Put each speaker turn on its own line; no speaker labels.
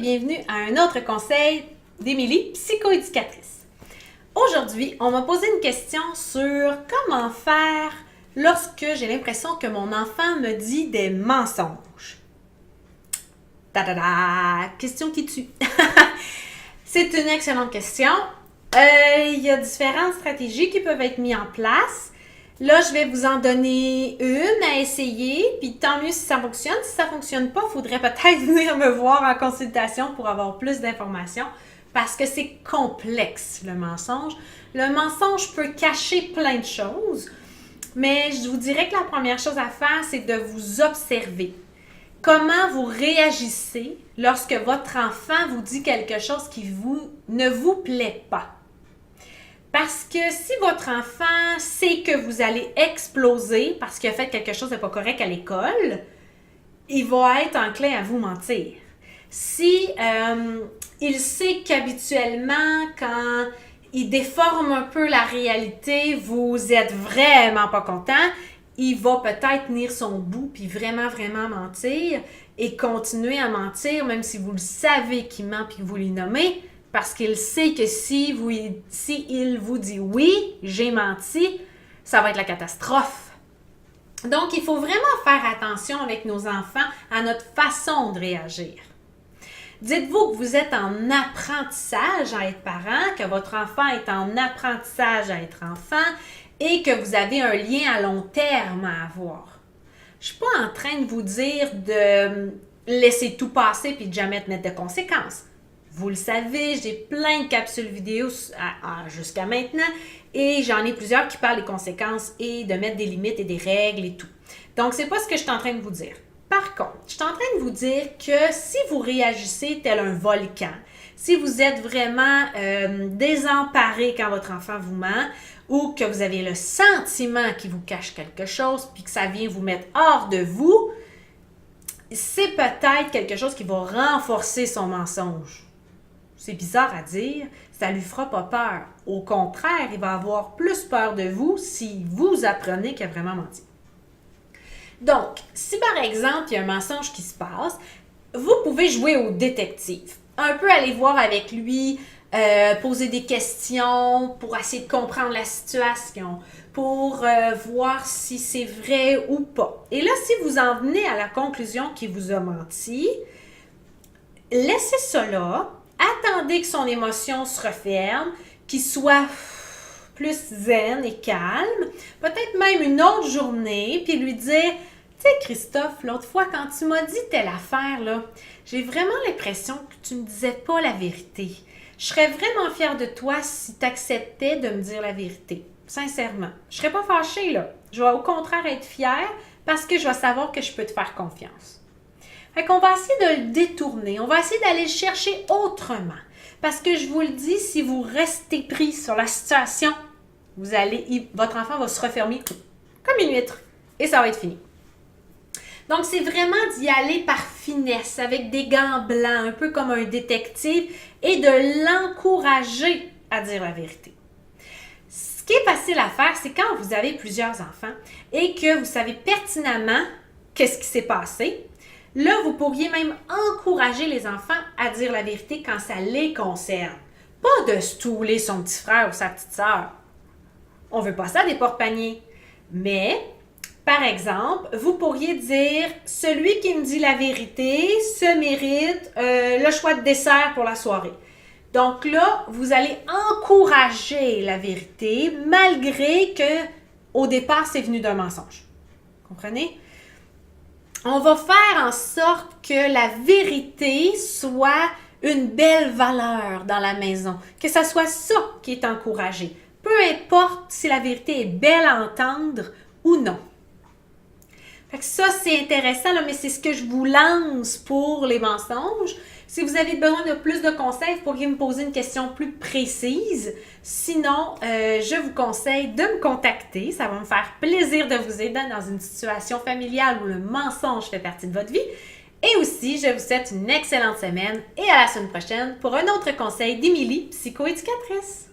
bienvenue à un autre conseil d'Émilie, psychoéducatrice. Aujourd'hui, on m'a posé une question sur comment faire lorsque j'ai l'impression que mon enfant me dit des mensonges. Ta-da-da! Question qui tue. C'est une excellente question. Il y a différentes stratégies qui peuvent être mises en place. Là, je vais vous en donner une à essayer, puis tant mieux si ça fonctionne. Si ça ne fonctionne pas, il faudrait peut-être venir me voir en consultation pour avoir plus d'informations, parce que c'est complexe, le mensonge. Le mensonge peut cacher plein de choses, mais je vous dirais que la première chose à faire, c'est de vous observer. Comment vous réagissez lorsque votre enfant vous dit quelque chose qui ne vous plaît pas? Parce que si votre enfant sait que vous allez exploser parce qu'il a fait quelque chose de pas correct à l'école, il va être enclin à vous mentir. Si il sait qu'habituellement, quand il déforme un peu la réalité, vous êtes vraiment pas content, il va peut-être tenir son bout puis vraiment mentir et continuer à mentir, même si vous le savez qu'il ment puis que vous le nommez, parce qu'il sait que si il vous dit « oui, j'ai menti », ça va être la catastrophe. Donc, il faut vraiment faire attention avec nos enfants à notre façon de réagir. Dites-vous que vous êtes en apprentissage à être parent, que votre enfant est en apprentissage à être enfant et que vous avez un lien à long terme à avoir. Je ne suis pas en train de vous dire de laisser tout passer et de jamais te mettre de conséquences. Vous le savez, j'ai plein de capsules vidéo jusqu'à maintenant et j'en ai plusieurs qui parlent des conséquences et de mettre des limites et des règles et tout. Donc, c'est pas ce que je suis en train de vous dire. Par contre, je suis en train de vous dire que si vous réagissez tel un volcan, si vous êtes vraiment désemparé quand votre enfant vous ment ou que vous avez le sentiment qu'il vous cache quelque chose puis que ça vient vous mettre hors de vous, c'est peut-être quelque chose qui va renforcer son mensonge. C'est bizarre à dire, ça ne lui fera pas peur. Au contraire, il va avoir plus peur de vous si vous apprenez qu'il a vraiment menti. Donc, si par exemple, il y a un mensonge qui se passe, vous pouvez jouer au détective. Un peu aller voir avec lui, poser des questions pour essayer de comprendre la situation, pour voir si c'est vrai ou pas. Et là, si vous en venez à la conclusion qu'il vous a menti, laissez ça là. Attendez que son émotion se referme, qu'il soit plus zen et calme, peut-être même une autre journée, puis lui dire « Tu sais, Christophe, l'autre fois, quand tu m'as dit telle affaire, là, j'ai vraiment l'impression que tu ne me disais pas la vérité. Je serais vraiment fière de toi si tu acceptais de me dire la vérité. Sincèrement. Je ne serais pas fâchée, là. Je vais au contraire être fière parce que je vais savoir que je peux te faire confiance. » Fait qu'on va essayer de le détourner, on va essayer d'aller le chercher autrement. Parce que je vous le dis, si vous restez pris sur la situation, votre enfant va se refermer comme une huître et ça va être fini. Donc, c'est vraiment d'y aller par finesse, avec des gants blancs, un peu comme un détective, et de l'encourager à dire la vérité. Ce qui est facile à faire, c'est quand vous avez plusieurs enfants et que vous savez pertinemment qu'est-ce qui s'est passé. Là, vous pourriez même encourager les enfants à dire la vérité quand ça les concerne. Pas de stouler son petit frère ou sa petite sœur. On ne veut pas ça des porte-paniers. Mais, par exemple, vous pourriez dire « Celui qui me dit la vérité se mérite le choix de dessert pour la soirée. » Donc là, vous allez encourager la vérité malgré que au départ, c'est venu d'un mensonge. Comprenez? On va faire en sorte que la vérité soit une belle valeur dans la maison, que ça soit ça qui est encouragé, peu importe si la vérité est belle à entendre ou non. Fait que ça, c'est intéressant, là, mais c'est ce que je vous lance pour les mensonges. Si vous avez besoin de plus de conseils, vous pourriez me poser une question plus précise. Sinon, je vous conseille de me contacter. Ça va me faire plaisir de vous aider dans une situation familiale où le mensonge fait partie de votre vie. Et aussi, je vous souhaite une excellente semaine et à la semaine prochaine pour un autre conseil d'Émilie, psychoéducatrice.